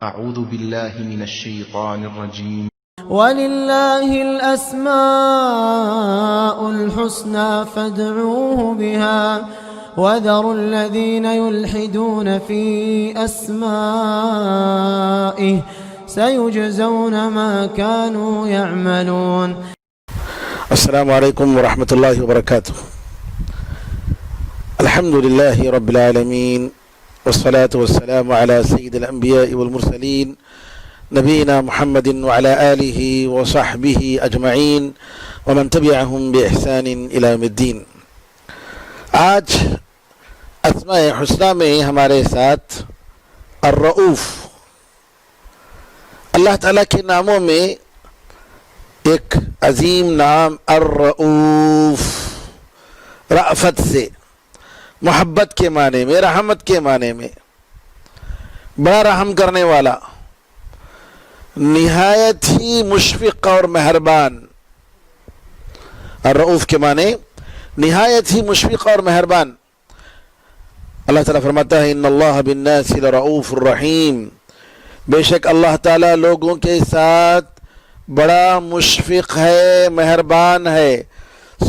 أعوذ بالله من الشيطان الرجيم. وَلِلَّهِ الْأَسْمَاءُ الْحُسْنَى فَادْعُوهُ بِهَا وَذَرُوا الَّذِينَ يُلْحِدُونَ فِي أَسْمَائِهِ سَيُجْزَوْنَ مَا كَانُوا يَعْمَلُونَ. السلام علیکم ورحمۃ اللہ وبرکاتہ. الحمد للہ رب العالمین والصلاة والسلام على سید الانبیاء والمرسلین نبینا محمد وعلى آلہ وصحبہ اجمعین ومن تبعہم بإحسان الی یوم الدین. آج اسماء حسنہ میں ہمارے ساتھ الرؤوف، اللہ تعالیٰ کے ناموں میں ایک عظیم نام الرؤوف، رأفت سے، محبت کے معنی میں، رحمت کے معنی میں، بڑا رحم کرنے والا، نہایت ہی مشفق اور مہربان. الرؤوف کے معنی نہایت ہی مشفق اور مہربان. اللہ تعالیٰ فرماتا ہے ان اللہ بالناس لرؤوف الرحیم، بے شک اللہ تعالیٰ لوگوں کے ساتھ بڑا مشفق ہے، مہربان ہے.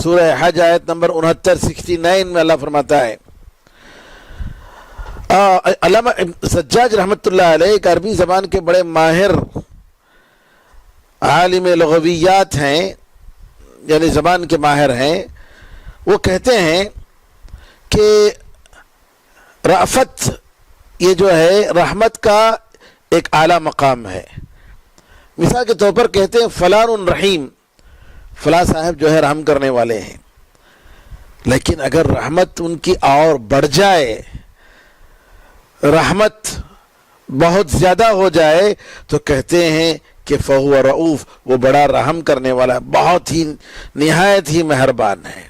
سورہ حج آیت نمبر 69 میں اللہ فرماتا ہے. علامہ سجاج رحمۃ اللہ علیہ ایک عربی زبان کے بڑے ماہر عالم لغویات ہیں، یعنی زبان کے ماہر ہیں. وہ کہتے ہیں کہ رأفت یہ جو ہے رحمت کا ایک اعلیٰ مقام ہے. مثال کے طور پر کہتے ہیں فلان رحیم، فلاں صاحب جو ہے رحم کرنے والے ہیں. لیکن اگر رحمت ان کی اور بڑھ جائے، رحمت بہت زیادہ ہو جائے، تو کہتے ہیں کہ فہو رؤوف، وہ بڑا رحم کرنے والا، بہت ہی نہایت ہی مہربان ہے.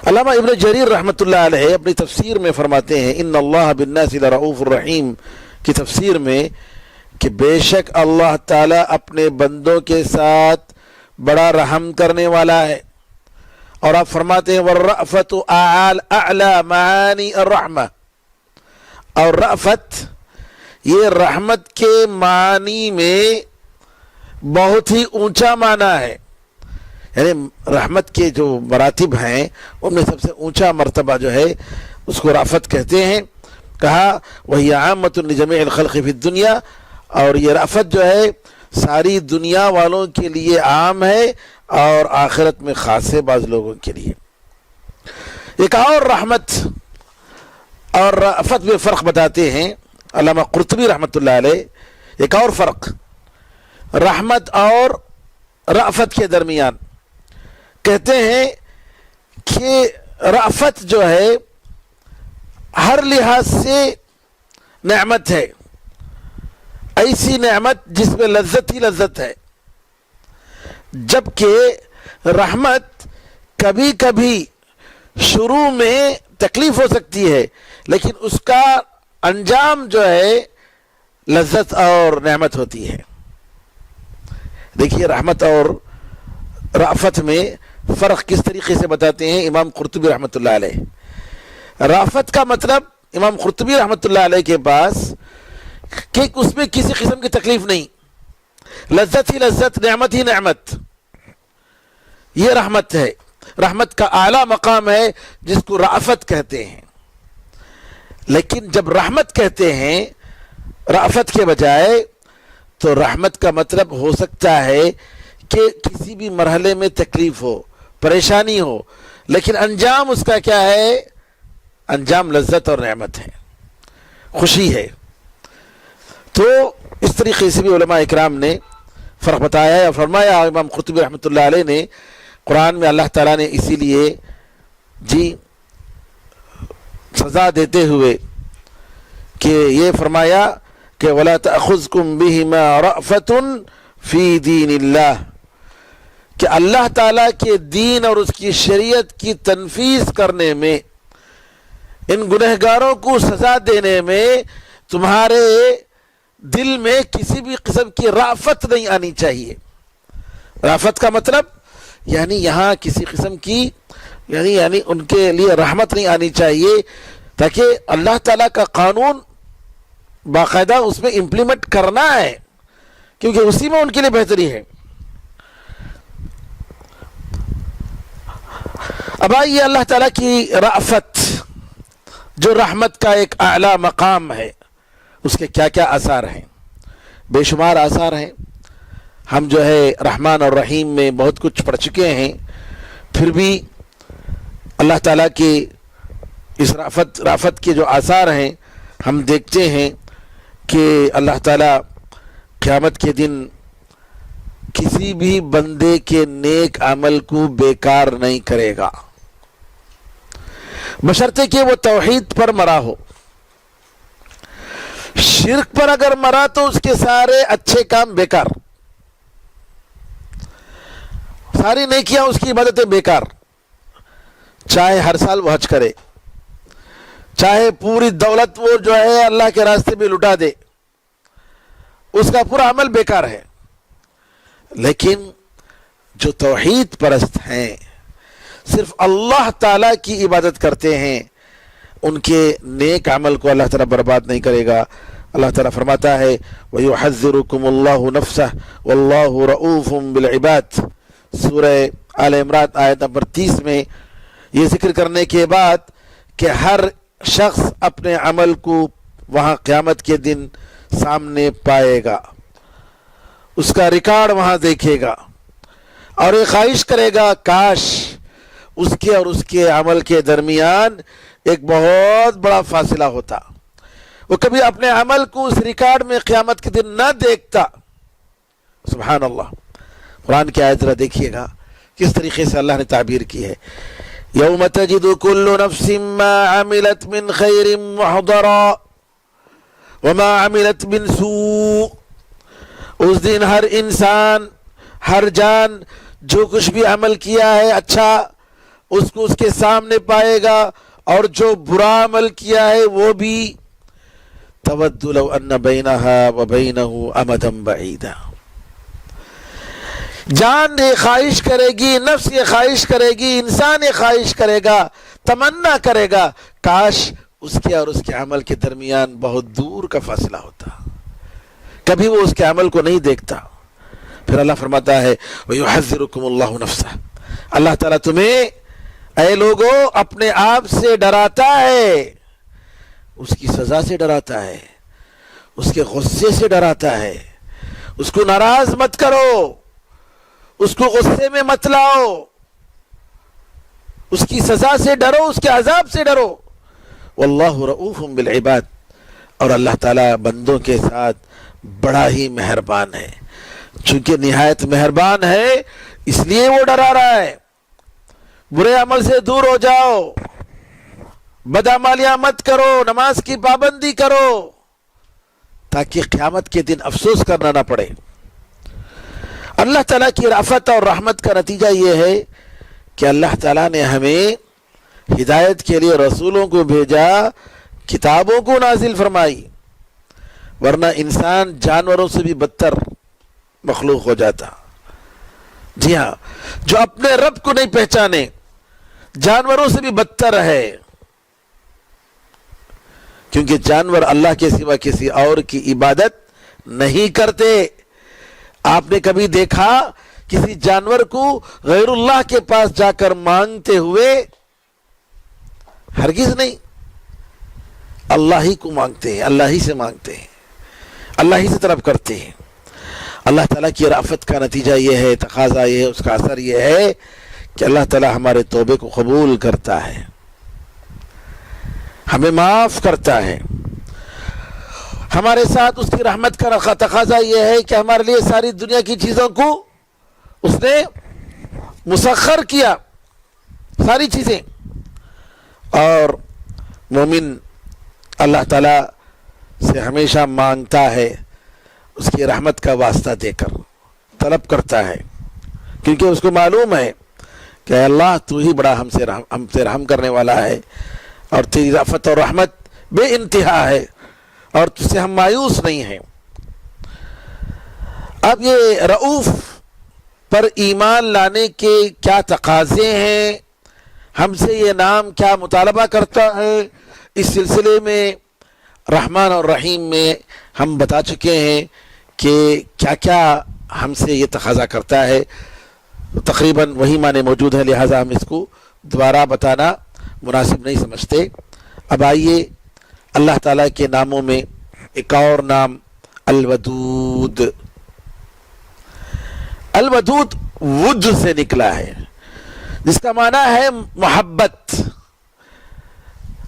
علامہ ابن جریر رحمۃ اللہ علیہ اپنی تفسیر میں فرماتے ہیں ان اللہ بالناس لرؤوف الرحیم کی تفسیر میں کہ بے شک اللہ تعالیٰ اپنے بندوں کے ساتھ بڑا رحم کرنے والا ہے. اور آپ فرماتے ہیں والرأفت اعلی معانی الرحمہ، اور رأفت یہ رحمت کے معنی میں بہت ہی اونچا معنی ہے. یعنی رحمت کے جو مراتب ہیں ان میں سب سے اونچا مرتبہ جو ہے اس کو رأفت کہتے ہیں. کہا وہی عامۃ لجمیع الخلق فی الدنیا، اور یہ رأفت جو ہے ساری دنیا والوں کے لیے عام ہے اور آخرت میں خاص ہے بعض لوگوں کے لیے. ایک اور رحمت اور رأفت میں فرق بتاتے ہیں علامہ قرطبی رحمۃ اللہ علیہ. ایک اور فرق رحمت اور رأفت کے درمیان، کہتے ہیں کہ رأفت جو ہے ہر لحاظ سے نعمت ہے، ایسی نعمت جس میں لذت ہی لذت ہے. جبکہ رحمت کبھی کبھی شروع میں تکلیف ہو سکتی ہے، لیکن اس کا انجام جو ہے لذت اور نعمت ہوتی ہے. دیکھیے رحمت اور رأفت میں فرق کس طریقے سے بتاتے ہیں امام قرطبی رحمۃ اللہ علیہ. رأفت کا مطلب امام قرطبی رحمۃ اللہ علیہ کے پاس کہ اس میں کسی قسم کی تکلیف نہیں، لذت ہی لذت، نعمت ہی نعمت، یہ رحمت ہے. رحمت کا اعلیٰ مقام ہے جس کو رأفت کہتے ہیں. لیکن جب رحمت کہتے ہیں رأفت کے بجائے، تو رحمت کا مطلب ہو سکتا ہے کہ کسی بھی مرحلے میں تکلیف ہو، پریشانی ہو، لیکن انجام اس کا کیا ہے؟ انجام لذت اور نعمت ہے، خوشی ہے. تو اس طریقے سے بھی علماء اکرام نے فرق بتایا ہے. اور فرمایا امام قرطبی رحمۃ اللہ علیہ نے قرآن میں اللہ تعالیٰ نے اسی لیے سزا دیتے ہوئے کہ یہ فرمایا کہ وَلَا تَأْخُذْكُمْ بِهِمَا رَأْفَةٌ فِي دِينِ اللَّهِ، کہ اللہ تعالیٰ کے دین اور اس کی شریعت کی تنفیذ کرنے میں، ان گنہگاروں کو سزا دینے میں تمہارے دل میں کسی بھی قسم کی رأفت نہیں آنی چاہیے. رأفت کا مطلب یعنی یہاں کسی قسم کی یعنی ان کے لیے رحمت نہیں آنی چاہیے، تاکہ اللہ تعالیٰ کا قانون باقاعدہ اس میں امپلیمنٹ کرنا ہے، کیونکہ اسی میں ان کے لیے بہتری ہے۔ اب آئیے اللہ تعالیٰ کی رأفت، جو رحمت کا ایک اعلیٰ مقام ہے، اس کے کیا کیا آثار ہیں؟ بے شمار آثار ہیں۔ ہم جو ہے رحمان اور رحیم میں بہت کچھ پڑھ چکے ہیں، پھر بھی اللہ تعالیٰ کی اس رأفت کے جو آثار ہیں ہم دیکھتے ہیں کہ اللہ تعالیٰ قیامت کے دن کسی بھی بندے کے نیک عمل کو بیکار نہیں کرے گا، بشرطے کہ وہ توحید پر مرا ہو۔ شرک پر اگر مرا تو اس کے سارے اچھے کام بیکار، ساری نیکیاں اس کی عبادتیں بیکار، چاہے ہر سال وہ حج کرے، چاہے پوری دولت وہ جو ہے اللہ کے راستے میں لٹا دے، اس کا پورا عمل بیکار ہے۔ لیکن جو توحید پرست ہیں، صرف اللہ تعالیٰ کی عبادت کرتے ہیں، ان کے نیک عمل کو اللہ تعالیٰ برباد نہیں کرے گا۔ اللہ تعالیٰ فرماتا ہے وَيُحَذِّرُكُمُ اللَّهُ نَفْسَهُ وَاللَّهُ رَؤُوفٌ بِالْعِبَادِ، سورہ آل عمران آیت نمبر 30 میں یہ ذکر کرنے کے بعد کہ ہر شخص اپنے عمل کو وہاں قیامت کے دن سامنے پائے گا، اس کا ریکارڈ وہاں دیکھے گا، اور یہ خواہش کرے گا کاش اس کے اور اس کے عمل کے درمیان ایک بہت بڑا فاصلہ ہوتا، وہ کبھی اپنے عمل کو اس ریکارڈ میں قیامت کے دن نہ دیکھتا۔ سبحان اللہ، قرآن کی آیت ذرا دیکھیے گا کس طریقے سے اللہ نے تعبیر کی ہے۔ یوم تجد کل نفس ما عملت من خیر محضرا وما عملت من سوء، اس دن ہر انسان، ہر جان جو کچھ بھی عمل کیا ہے اچھا اس کو اس کے سامنے پائے گا، اور جو برا عمل کیا ہے وہ بھی۔ تود لو ان بینہا وبینہ امدا بعیدا، جان یہ خواہش کرے گی، نفس یہ خواہش کرے گی، انسان یہ خواہش کرے گا، تمنا کرے گا کاش اس کے اور اس کے عمل کے درمیان بہت دور کا فاصلہ ہوتا، کبھی وہ اس کے عمل کو نہیں دیکھتا۔ پھر اللہ فرماتا ہے وَيُحَذِّرُكُمُ اللَّهُ نَفْسَهُ، اللہ تعالیٰ تمہیں اے لوگو اپنے آپ سے ڈراتا ہے، اس کی سزا سے ڈراتا ہے، اس کے غصے سے ڈراتا ہے۔ اس کو ناراض مت کرو، اس کو غصے میں مت لاؤ، اس کی سزا سے ڈرو، اس کے عذاب سے ڈرو۔ واللہ رؤوف بالعباد، اور اللہ تعالیٰ بندوں کے ساتھ بڑا ہی مہربان ہے، چونکہ نہایت مہربان ہے اس لیے وہ ڈرا رہا ہے۔ برے عمل سے دور ہو جاؤ، بدعمالیاں مت کرو، نماز کی پابندی کرو، تاکہ قیامت کے دن افسوس کرنا نہ پڑے۔ اللہ تعالیٰ کی رأفت اور رحمت کا نتیجہ یہ ہے کہ اللہ تعالیٰ نے ہمیں ہدایت کے لیے رسولوں کو بھیجا، کتابوں کو نازل فرمائی، ورنہ انسان جانوروں سے بھی بدتر مخلوق ہو جاتا۔ جی ہاں، جو اپنے رب کو نہیں پہچانے جانوروں سے بھی بدتر ہے، کیونکہ جانور اللہ کے سوا کسی اور کی عبادت نہیں کرتے۔ آپ نے کبھی دیکھا کسی جانور کو غیر اللہ کے پاس جا کر مانگتے ہوئے؟ ہرگز نہیں، اللہ ہی کو مانگتے ہیں، اللہ ہی سے مانگتے ہیں، اللہ ہی سے طلب کرتے ہیں۔ اللہ تعالیٰ کی رأفت کا نتیجہ یہ ہے، تقاضا یہ ہے، اس کا اثر یہ ہے کہ اللہ تعالیٰ ہمارے توبے کو قبول کرتا ہے، ہمیں معاف کرتا ہے۔ ہمارے ساتھ اس کی رحمت کا تقاضا یہ ہے کہ ہمارے لیے ساری دنیا کی چیزوں کو اس نے مسخر کیا، ساری چیزیں، اور مومن اللہ تعالیٰ سے ہمیشہ مانگتا ہے، اس کی رحمت کا واسطہ دے کر طلب کرتا ہے، کیونکہ اس کو معلوم ہے کہ اے اللہ تو ہی بڑا ہم سے رحم کرنے والا ہے، اور تیری رأفت اور رحمت بے انتہا ہے، اور تجھ سے ہم مایوس نہیں ہیں۔ اب یہ رؤوف پر ایمان لانے کے کیا تقاضے ہیں، ہم سے یہ نام کیا مطالبہ کرتا ہے، اس سلسلے میں رحمان اور رحیم میں ہم بتا چکے ہیں کہ کیا کیا ہم سے یہ تقاضا کرتا ہے، تقریباً وہی معنی موجود ہے، لہٰذا ہم اس کو دوبارہ بتانا مناسب نہیں سمجھتے۔ اب آئیے اللہ تعالیٰ کے ناموں میں ایک اور نام الودود۔ الودود ود سے نکلا ہے، جس کا معنی ہے محبت۔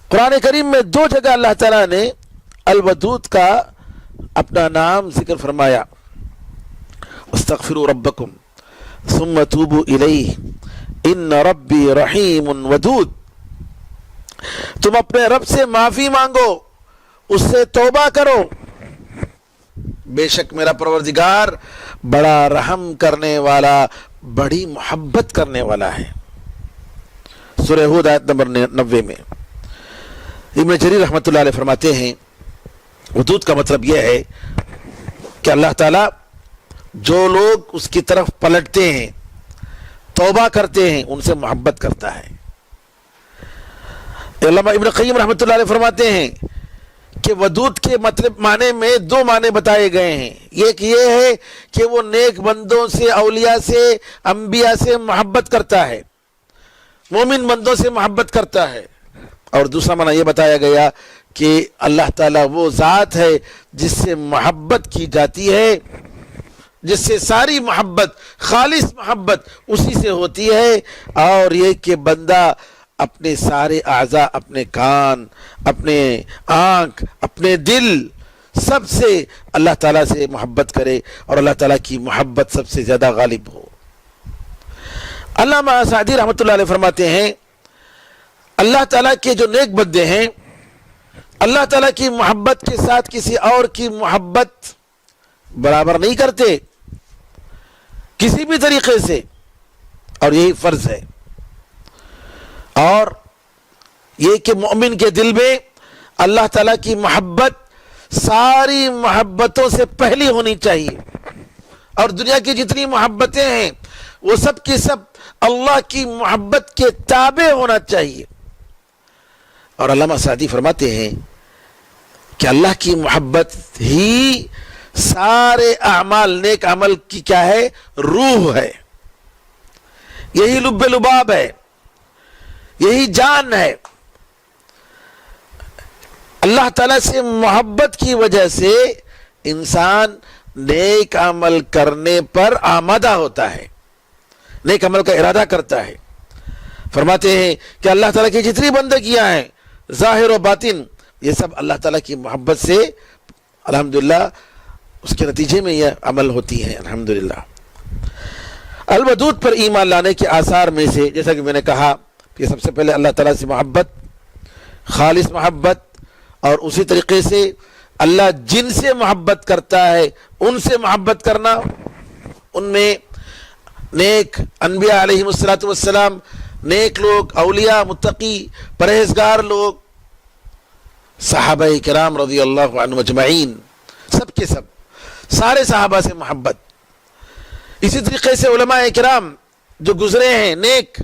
قرآن کریم میں 2 جگہ اللہ تعالیٰ نے الودود کا اپنا نام ذکر فرمایا، استغفروا ربکم ثم توبوا الیہ ان ربی رحیم ودود۔ تم اپنے رب سے معافی مانگو، اس سے توبہ کرو، بے شک میرا پروردگار بڑا رحم کرنے والا، بڑی محبت کرنے والا ہے۔ سورہ ہود آیت نمبر 90 میں ابن جریر رحمۃ اللہ علیہ فرماتے ہیں ودود کا مطلب یہ ہے کہ اللہ تعالیٰ جو لوگ اس کی طرف پلٹتے ہیں، توبہ کرتے ہیں، ان سے محبت کرتا ہے۔ علامہ ابن قیم رحمۃ اللہ علیہ فرماتے ہیں کہ ودود کے مطلب معنی میں 2 معنی بتائے گئے ہیں۔ ایک یہ ہے کہ وہ نیک بندوں سے، اولیاء سے، انبیاء سے محبت کرتا ہے، مومن بندوں سے محبت کرتا ہے، اور دوسرا معنی یہ بتایا گیا کہ اللہ تعالیٰ وہ ذات ہے جس سے محبت کی جاتی ہے، جس سے ساری محبت، خالص محبت اسی سے ہوتی ہے، اور یہ کہ بندہ اپنے سارے اعضاء، اپنے کان، اپنے آنکھ، اپنے دل، سب سے اللہ تعالیٰ سے محبت کرے اور اللہ تعالیٰ کی محبت سب سے زیادہ غالب ہو۔ علامہ سعدی رحمۃ اللہ علیہ فرماتے ہیں اللہ تعالیٰ کے جو نیک بندے ہیں، اللہ تعالیٰ کی محبت کے ساتھ کسی اور کی محبت برابر نہیں کرتے کسی بھی طریقے سے، اور یہی فرض ہے۔ اور یہ کہ مومن کے دل میں اللہ تعالیٰ کی محبت ساری محبتوں سے پہلی ہونی چاہیے، اور دنیا کی جتنی محبتیں ہیں وہ سب کی سب اللہ کی محبت کے تابع ہونا چاہیے۔ اور علامہ سعدی فرماتے ہیں کہ اللہ کی محبت ہی سارے اعمال، نیک عمل کی کیا ہے؟ روح ہے، یہی لب لباب ہے، یہی جان ہے۔ اللہ تعالیٰ سے محبت کی وجہ سے انسان نیک عمل کرنے پر آمادہ ہوتا ہے، نیک عمل کا ارادہ کرتا ہے۔ فرماتے ہیں کہ اللہ تعالیٰ کی جتنی بندگیاں ہیں، ظاہر و باطن، یہ سب اللہ تعالیٰ کی محبت سے الحمدللہ اس کے نتیجے میں یہ عمل ہوتی ہے، الحمدللہ۔ الودود پر ایمان لانے کے آثار میں سے، جیسا کہ میں نے کہا کہ سب سے پہلے اللہ تعالیٰ سے محبت، خالص محبت، اور اسی طریقے سے اللہ جن سے محبت کرتا ہے ان سے محبت کرنا، ان میں نیک انبیاء علیہم السلام، نیک لوگ، اولیاء، متقی، پرہیزگار لوگ، صحابہ کرام رضی اللہ عنہم اجمعین، سب کے سب، سارے صحابہ سے محبت۔ اسی طریقے سے علماء کرام جو گزرے ہیں، نیک،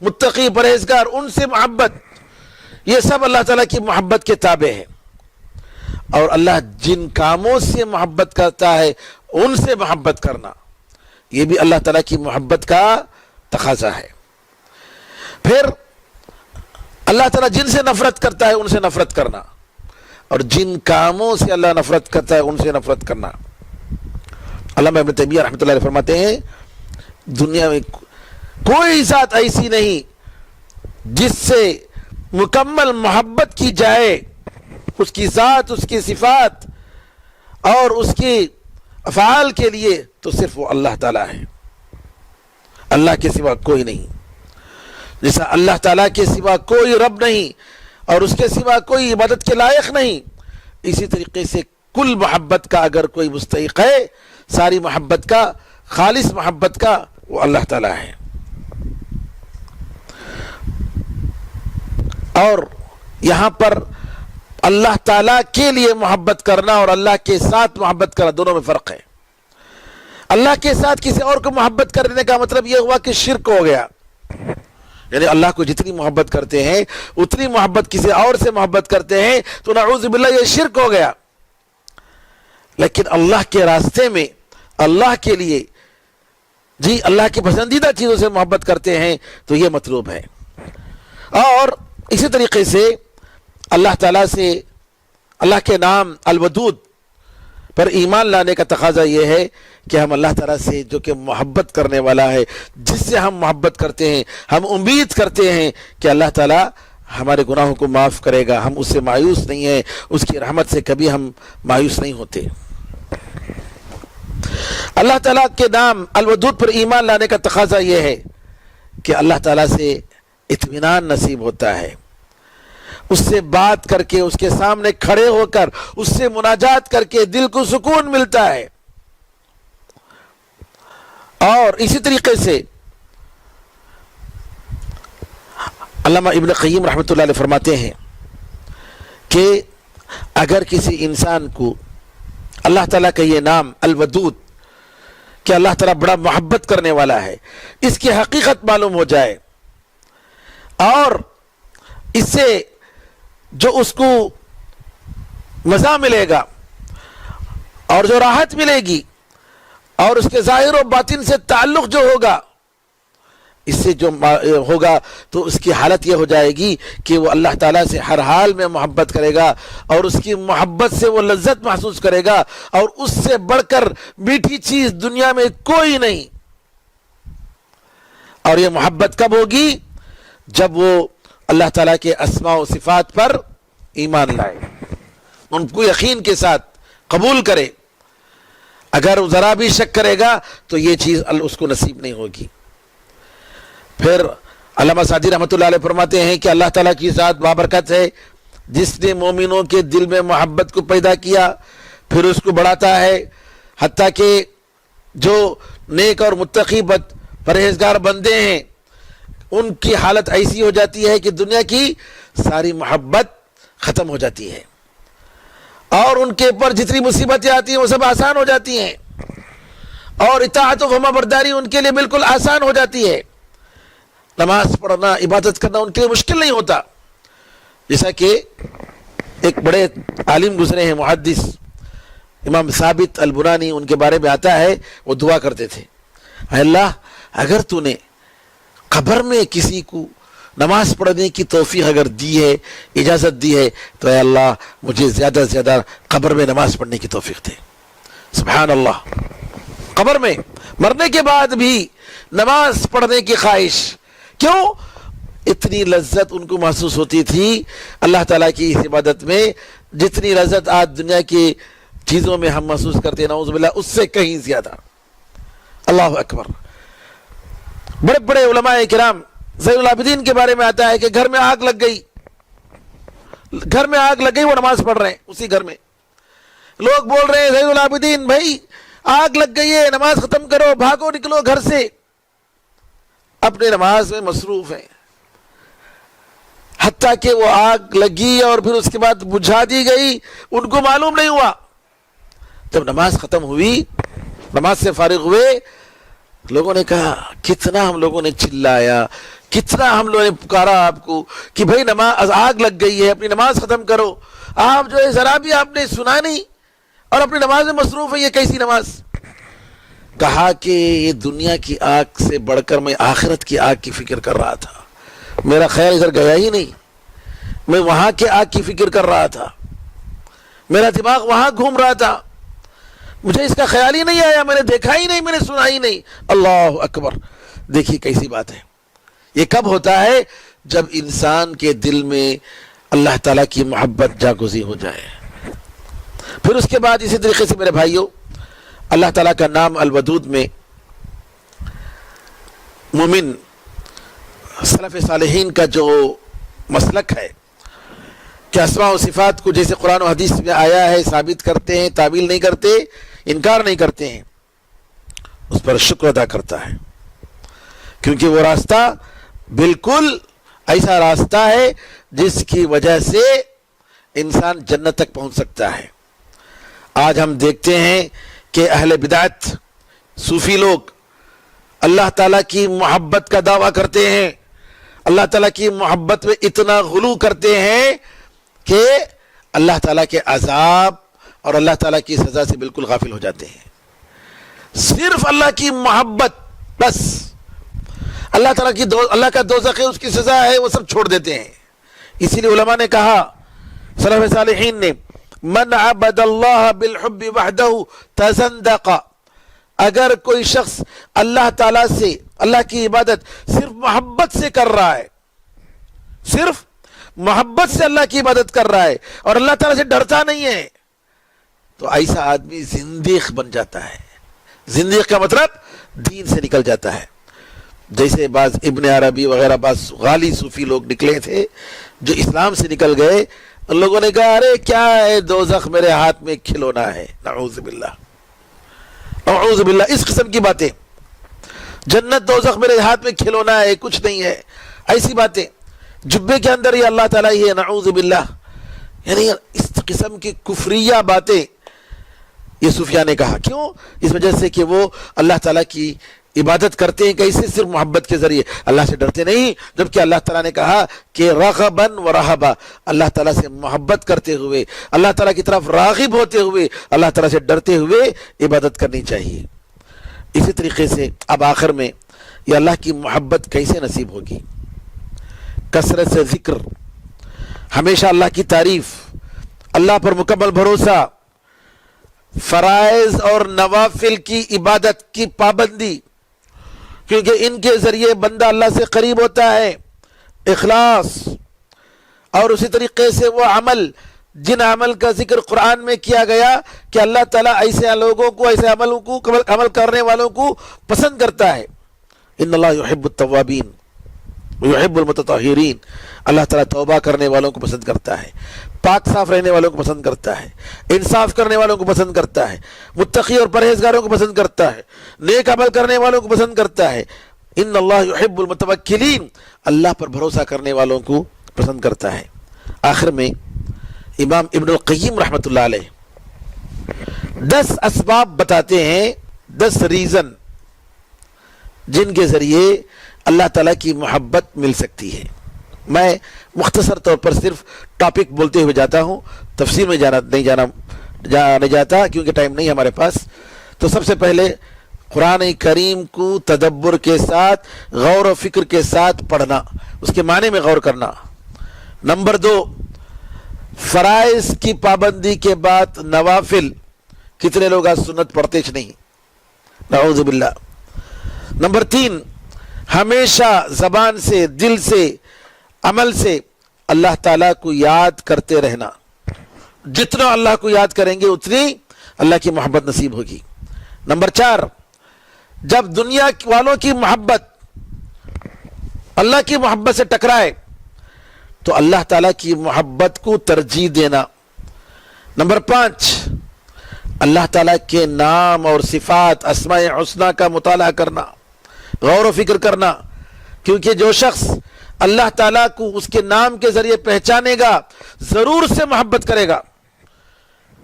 متقی، پرہیزگار، ان سے محبت، یہ سب اللہ تعالیٰ کی محبت کے تابع ہے۔ اور اللہ جن کاموں سے محبت کرتا ہے ان سے محبت کرنا، یہ بھی اللہ تعالیٰ کی محبت کا تقاضا ہے۔ پھر اللہ تعالیٰ جن سے نفرت کرتا ہے ان سے نفرت کرنا، اور جن کاموں سے اللہ نفرت کرتا ہے ان سے نفرت کرنا۔ علامہ ابن تیمیہ رحمۃ اللہ علیہ فرماتے ہیں دنیا میں کوئی ذات ایسی نہیں جس سے مکمل محبت کی جائے، اس کی ذات، اس کی صفات اور اس کی افعال کے لیے، تو صرف وہ اللہ تعالیٰ ہے، اللہ کے سوا کوئی نہیں۔ جیسا اللہ تعالیٰ کے سوا کوئی رب نہیں اور اس کے سوا کوئی عبادت کے لائق نہیں، اسی طریقے سے کل محبت کا اگر کوئی مستحق ہے، ساری محبت کا، خالص محبت کا، وہ اللہ تعالیٰ ہے۔ اور یہاں پر اللہ تعالیٰ کے لیے محبت کرنا اور اللہ کے ساتھ محبت کرنا، دونوں میں فرق ہے۔ اللہ کے ساتھ کسی اور کو محبت کرنے کا مطلب یہ ہوا کہ شرک ہو گیا، یعنی اللہ کو جتنی محبت کرتے ہیں اتنی محبت کسی اور سے محبت کرتے ہیں تو نعوذ باللہ یہ شرک ہو گیا. لیکن اللہ کے راستے میں اللہ کے لیے جی اللہ کی پسندیدہ چیزوں سے محبت کرتے ہیں تو یہ مطلوب ہے. اور اسی طریقے سے اللہ تعالیٰ سے اللہ کے نام الودود پر ایمان لانے کا تقاضا یہ ہے کہ ہم اللہ تعالیٰ سے جو کہ محبت کرنے والا ہے، جس سے ہم محبت کرتے ہیں، ہم امید کرتے ہیں کہ اللہ تعالیٰ ہمارے گناہوں کو معاف کرے گا، ہم اس سے مایوس نہیں ہیں، اس کی رحمت سے کبھی ہم مایوس نہیں ہوتے. اللہ تعالیٰ کے نام الودود پر ایمان لانے کا تقاضا یہ ہے کہ اللہ تعالیٰ سے اطمینان نصیب ہوتا ہے، اس سے بات کر کے، اس کے سامنے کھڑے ہو کر، اس سے مناجات کر کے دل کو سکون ملتا ہے. اور اسی طریقے سے علامہ ابن قیم رحمۃ اللہ علیہ فرماتے ہیں کہ اگر کسی انسان کو اللہ تعالیٰ کا یہ نام الودود کہ اللہ تعالیٰ بڑا محبت کرنے والا ہے، اس کی حقیقت معلوم ہو جائے اور اس سے جو اس کو مزہ ملے گا اور جو راحت ملے گی اور اس کے ظاہر و باطن سے تعلق جو ہوگا، اس سے جو ہوگا تو اس کی حالت یہ ہو جائے گی کہ وہ اللہ تعالیٰ سے ہر حال میں محبت کرے گا اور اس کی محبت سے وہ لذت محسوس کرے گا اور اس سے بڑھ کر میٹھی چیز دنیا میں کوئی نہیں. اور یہ محبت کب ہوگی؟ جب وہ اللہ تعالیٰ کے اسماء و صفات پر ایمان لائے، ان کو یقین کے ساتھ قبول کرے. اگر ذرا بھی شک کرے گا تو یہ چیز اس کو نصیب نہیں ہوگی. پھر علامہ سعدی رحمۃ اللہ علیہ فرماتے ہیں کہ اللہ تعالیٰ کی ذات بابرکت ہے، جس نے مومنوں کے دل میں محبت کو پیدا کیا پھر اس کو بڑھاتا ہے، حتیٰ کہ جو نیک اور متقی پرہیزگار بندے ہیں ان کی حالت ایسی ہو جاتی ہے کہ دنیا کی ساری محبت ختم ہو جاتی ہے اور ان کے اوپر جتنی مصیبتیں آتی ہیں وہ سب آسان ہو جاتی ہیں اور اطاعت و فرما برداری ان کے لیے بالکل آسان ہو جاتی ہے. نماز پڑھنا، عبادت کرنا ان کے لیے مشکل نہیں ہوتا. جیسا کہ ایک بڑے عالم گزرے ہیں محدث امام ثابت البنانی، ان کے بارے میں آتا ہے وہ دعا کرتے تھے، اے اللہ اگر تو نے قبر میں کسی کو نماز پڑھنے کی توفیق اگر دی ہے، اجازت دی ہے، تو اے اللہ مجھے زیادہ سے زیادہ قبر میں نماز پڑھنے کی توفیق دے. سبحان اللہ، قبر میں مرنے کے بعد بھی نماز پڑھنے کی خواہش. کیوں؟ اتنی لذت ان کو محسوس ہوتی تھی اللہ تعالیٰ کی اس عبادت میں جتنی لذت آج دنیا کی چیزوں میں ہم محسوس کرتے ہیں نعوذ باللہ اس سے کہیں زیادہ. اللہ اکبر. بڑے بڑے علماء کرام زین العابدین کے بارے میں آتا ہے کہ گھر میں آگ لگ گئی، وہ نماز پڑھ رہے ہیں، اسی گھر میں لوگ بول رہے ہیں زین العابدین بھائی آگ لگ گئی ہے، نماز ختم کرو، بھاگو نکلو گھر سے. اپنے نماز میں مصروف ہیں، حتیٰ کہ وہ آگ لگی اور پھر اس کے بعد بجھا دی گئی، ان کو معلوم نہیں ہوا. جب نماز ختم ہوئی، نماز سے فارغ ہوئے، لوگوں نے کہا کتنا ہم لوگوں نے چلایا، کتنا ہم لوگوں نے پکارا آپ کو کہ بھائی نماز آگ لگ گئی ہے، اپنی نماز ختم کرو. آپ جو ہے ذرا بھی آپ نے سنا نہیں اور اپنی نماز میں مصروف ہے، یہ کیسی نماز؟ کہا کہ یہ دنیا کی آگ سے بڑھ کر میں آخرت کی آگ کی فکر کر رہا تھا، میرا خیال ادھر گیا ہی نہیں، میں وہاں کے آگ کی فکر کر رہا تھا، میرا دماغ وہاں گھوم رہا تھا، مجھے اس کا خیال ہی نہیں آیا، میں نے دیکھا ہی نہیں، میں نے سنا ہی نہیں. اللہ اکبر. دیکھیے کیسی بات ہے. یہ کب ہوتا ہے؟ جب انسان کے دل میں اللہ تعالیٰ کی محبت جاگزی ہو جائے. پھر اس کے بعد اسی طریقے سے میرے بھائیوں اللہ تعالیٰ کا نام الودود میں مومن سلف صالحین کا جو مسلک ہے کہ اسماء و صفات کو جیسے قرآن و حدیث میں آیا ہے ثابت کرتے ہیں، تعویل نہیں کرتے، انکار نہیں کرتے ہیں، اس پر شکر ادا کرتا ہے. کیونکہ وہ راستہ بالکل ایسا راستہ ہے جس کی وجہ سے انسان جنت تک پہنچ سکتا ہے. آج ہم دیکھتے ہیں کہ اہل بدعت صوفی لوگ اللہ تعالیٰ کی محبت کا دعویٰ کرتے ہیں اللہ تعالیٰ کی محبت میں اتنا غلو کرتے ہیں کہ اللہ تعالیٰ کے عذاب اور اللہ تعالیٰ کی سزا سے بالکل غافل ہو جاتے ہیں. صرف اللہ کی محبت بس. اللہ تعالیٰ کی اللہ کا دوزخ ہے، اس کی سزا ہے، وہ سب چھوڑ دیتے ہیں. اسی لیے علماء نے کہا، سلف صالحین نے، من عبد اللہ بالحب وحدہ تزندق. اگر کوئی شخص اللہ تعالیٰ سے اللہ کی عبادت صرف محبت سے کر رہا ہے، صرف محبت سے اللہ کی عبادت کر رہا ہے اور اللہ تعالیٰ سے ڈرتا نہیں ہے، تو ایسا آدمی زندیق بن جاتا ہے. زندیق کا مطلب دین سے نکل جاتا ہے. جیسے بعض ابن عربی وغیرہ بعض غالی صوفی لوگ نکلے تھے جو اسلام سے نکل گئے. ان لوگوں نے کہا ارے کیا ہے، دوزخ میرے ہاتھ میں کھلونا ہے. نعوذ باللہ، نعوذ باللہ، اس قسم کی باتیں. جنت دوزخ میرے ہاتھ میں کھلونا ہے، کچھ نہیں ہے، ایسی باتیں. جبے کے اندر یہ اللہ تعالیٰ ہی ہے. نعوذ باللہ. یعنی اس قسم کی کفریہ باتیں یہ صوفیاء نے کہا. کیوں؟ اس وجہ سے کہ وہ اللہ تعالیٰ کی عبادت کرتے ہیں کیسے؟ صرف محبت کے ذریعے. اللہ سے ڈرتے نہیں، جبکہ اللہ تعالیٰ نے کہا کہ رغباً و رہبا، اللہ تعالیٰ سے محبت کرتے ہوئے، اللہ تعالیٰ کی طرف راغب ہوتے ہوئے، اللہ تعالیٰ سے ڈرتے ہوئے عبادت کرنی چاہیے. اسی طریقے سے اب آخر میں یہ اللہ کی محبت کیسے نصیب ہوگی؟ کثرت سے ذکر، ہمیشہ اللہ کی تعریف، اللہ پر مکمل بھروسہ، فرائض اور نوافل کی عبادت کی پابندی، کیونکہ ان کے ذریعے بندہ اللہ سے قریب ہوتا ہے. اخلاص، اور اسی طریقے سے وہ عمل، جن عمل کا ذکر قرآن میں کیا گیا کہ اللہ تعالیٰ ایسے لوگوں کو، ایسے عملوں کو، عمل کرنے والوں کو پسند کرتا ہے. ان اللہ یحب التوابین ویحب المتطہرین. اللہ تعالیٰ توبہ کرنے والوں کو پسند کرتا ہے، پاک صاف رہنے والوں کو پسند کرتا ہے، انصاف کرنے والوں کو پسند کرتا ہے، متقی اور پرہیزگاروں کو پسند کرتا ہے، نیک عمل کرنے والوں کو پسند کرتا ہے. ان اللہ یحب المتوکلین. اللہ پر بھروسہ کرنے والوں کو پسند کرتا ہے. آخر میں امام ابن القیم رحمۃ اللہ علیہ 10 اسباب بتاتے ہیں، 10 ریزن جن کے ذریعے اللہ تعالیٰ کی محبت مل سکتی ہے. میں مختصر طور پر صرف ٹاپک بولتے ہوئے جاتا ہوں، تفصیل میں نہیں جاتا کیونکہ ٹائم نہیں ہمارے پاس. تو سب سے پہلے قرآن کریم کو تدبر کے ساتھ، غور و فکر کے ساتھ پڑھنا، اس کے معنی میں غور کرنا. نمبر 2، فرائض کی پابندی کے بعد نوافل. کتنے لوگ آج سنت پڑھتے نہیں، نعوذ باللہ. نمبر 3، ہمیشہ زبان سے، دل سے، عمل سے اللہ تعالیٰ کو یاد کرتے رہنا. جتنا اللہ کو یاد کریں گے اتنی اللہ کی محبت نصیب ہوگی. نمبر 4، جب دنیا والوں کی محبت اللہ کی محبت سے ٹکرائے تو اللہ تعالیٰ کی محبت کو ترجیح دینا. نمبر 5، اللہ تعالیٰ کے نام اور صفات، اسماء حسنہ کا مطالعہ کرنا، غور و فکر کرنا، کیونکہ جو شخص اللہ تعالیٰ کو اس کے نام کے ذریعے پہچانے گا ضرور سے محبت کرے گا.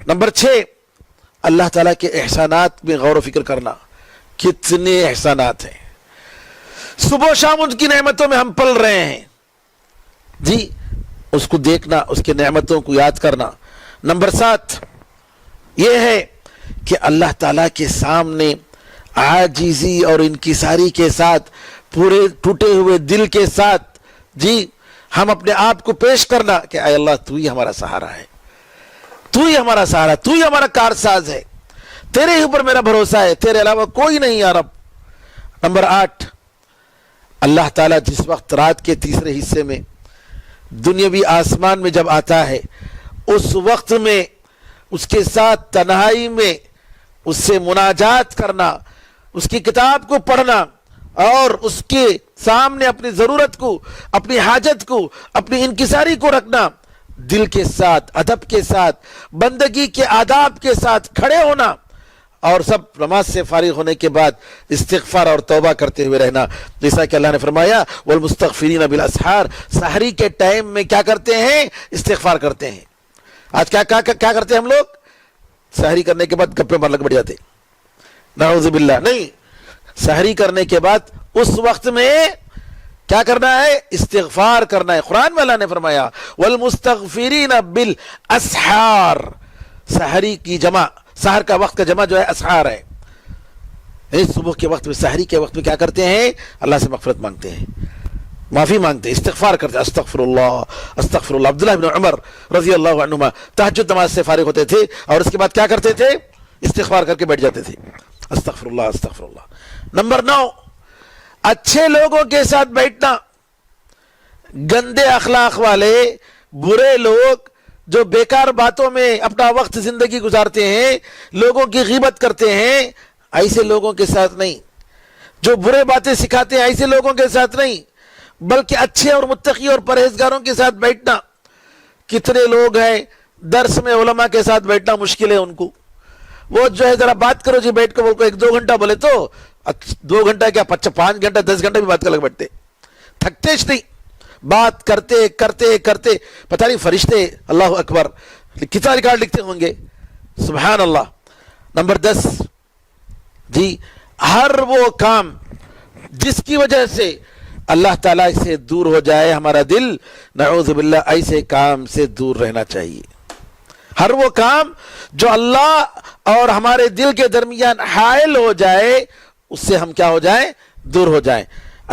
نمبر 6، اللہ تعالیٰ کے احسانات میں غور و فکر کرنا. کتنے احسانات ہیں، صبح و شام ان کی نعمتوں میں ہم پل رہے ہیں جی، اس کو دیکھنا، اس کے نعمتوں کو یاد کرنا. نمبر 7 یہ ہے کہ اللہ تعالیٰ کے سامنے عاجزی اور انکساری کے ساتھ، پورے ٹوٹے ہوئے دل کے ساتھ جی ہم اپنے آپ کو پیش کرنا کہ اے اللہ تو ہی ہمارا سہارا ہے، تو ہی ہمارا سہارا، تو ہی ہمارا کارساز ہے، تیرے ہی اوپر میرا بھروسہ ہے، تیرے علاوہ کوئی نہیں یا رب. نمبر 8، اللہ تعالیٰ جس وقت رات کے تیسرے حصے میں دنیاوی آسمان میں جب آتا ہے، اس وقت میں اس کے ساتھ تنہائی میں اس سے مناجات کرنا، اس کی کتاب کو پڑھنا اور اس کے سامنے اپنی ضرورت کو، اپنی حاجت کو، اپنی انکساری کو رکھنا، دل کے ساتھ، ادب کے ساتھ، بندگی کے آداب کے ساتھ کھڑے ہونا، اور سب نماز سے فارغ ہونے کے بعد استغفار اور توبہ کرتے ہوئے رہنا. جیسا کہ اللہ نے فرمایا والمستغفرین بالاسحار، سحری کے ٹائم میں کیا کرتے ہیں؟ استغفار کرتے ہیں. آج کیا کرتے ہیں ہم لوگ؟ سحری کرنے کے بعد گپے مارنے بیٹھ جاتے. نعوذ باللہ. نہیں، سحری کرنے کے بعد اس وقت میں کیا کرنا ہے؟ استغفار کرنا ہے. قرآن والا نے فرمایا والمستغفرین بالاسحار، سحری کی جمع، سحر کا وقت کا جمع جو ہے اسحار ہے. صبح کے وقت میں، سحری کے وقت میں کیا کرتے ہیں؟ اللہ سے مغفرت مانگتے ہیں، معافی مانگتے ہیں، استغفار کرتے ہیں. استغفر اللہ استغفر اللہ. عبداللہ بن عمر رضی اللہ عنہما تہجد نماز سے فارغ ہوتے تھے اور اس کے بعد کیا کرتے تھے؟ استغفار کر کے بیٹھ جاتے تھے. استغفر اللہ استغفر اللہ. نمبر 9، اچھے لوگوں کے ساتھ بیٹھنا. گندے اخلاق والے، برے لوگ جو بیکار باتوں میں اپنا وقت زندگی گزارتے ہیں، لوگوں کی غیبت کرتے ہیں، ایسے لوگوں کے ساتھ نہیں. جو برے باتیں سکھاتے ہیں ایسے لوگوں کے ساتھ نہیں، بلکہ اچھے اور متقی اور پرہیزگاروں کے ساتھ بیٹھنا. کتنے لوگ ہیں درس میں علماء کے ساتھ بیٹھنا مشکل ہے ان کو. وہ جو ہے ذرا بات کرو جی بیٹھ کے، وہ 1-2 گھنٹہ بولے تو 2 گھنٹہ کیا 5 گھنٹہ 10 گھنٹہ بھی بات کر لگ بیٹھتے، تھکتے نہیں. بات کرتے کرتے کرتے پتہ نہیں فرشتے اللہ اکبر کتنا ریکارڈ لکھتے ہوں گے. سبحان اللہ. نمبر 10 جی، ہر وہ کام جس کی وجہ سے اللہ تعالیٰ سے دور ہو جائے ہمارا دل، نعوذ باللہ ایسے کام سے دور رہنا چاہیے. ہر وہ کام جو اللہ اور ہمارے دل کے درمیان حائل ہو جائے، اس سے ہم کیا ہو جائیں؟ دور ہو جائیں.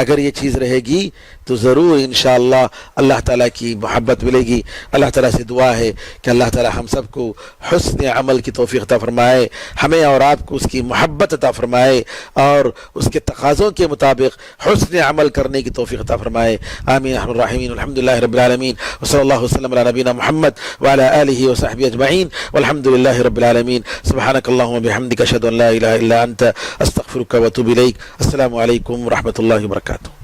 اگر یہ چیز رہے گی تو ضرور انشاءاللہ اللہ تعالیٰ کی محبت ملے گی. اللہ تعالیٰ سے دعا ہے کہ اللہ تعالیٰ ہم سب کو حسن عمل کی توفیق عطا فرمائے، ہمیں اور آپ کو اس کی محبت عطا فرمائے اور اس کے تقاضوں کے مطابق حسن عمل کرنے کی توفیق عطا فرمائے. آمین یا ارحم الراحمین. الحمدللہ رب العالمین وصلی اللہ وسلم علی نبینا محمد وعلی آلہ وصحبہ اجمعین والحمدللہ رب العالمین. سبحانک اللہم وبحمدک اشہد ان لا الہ الا انت استغفرک واتوب الیک. السلام علیکم ورحمۃ اللہ وبرکاتہ.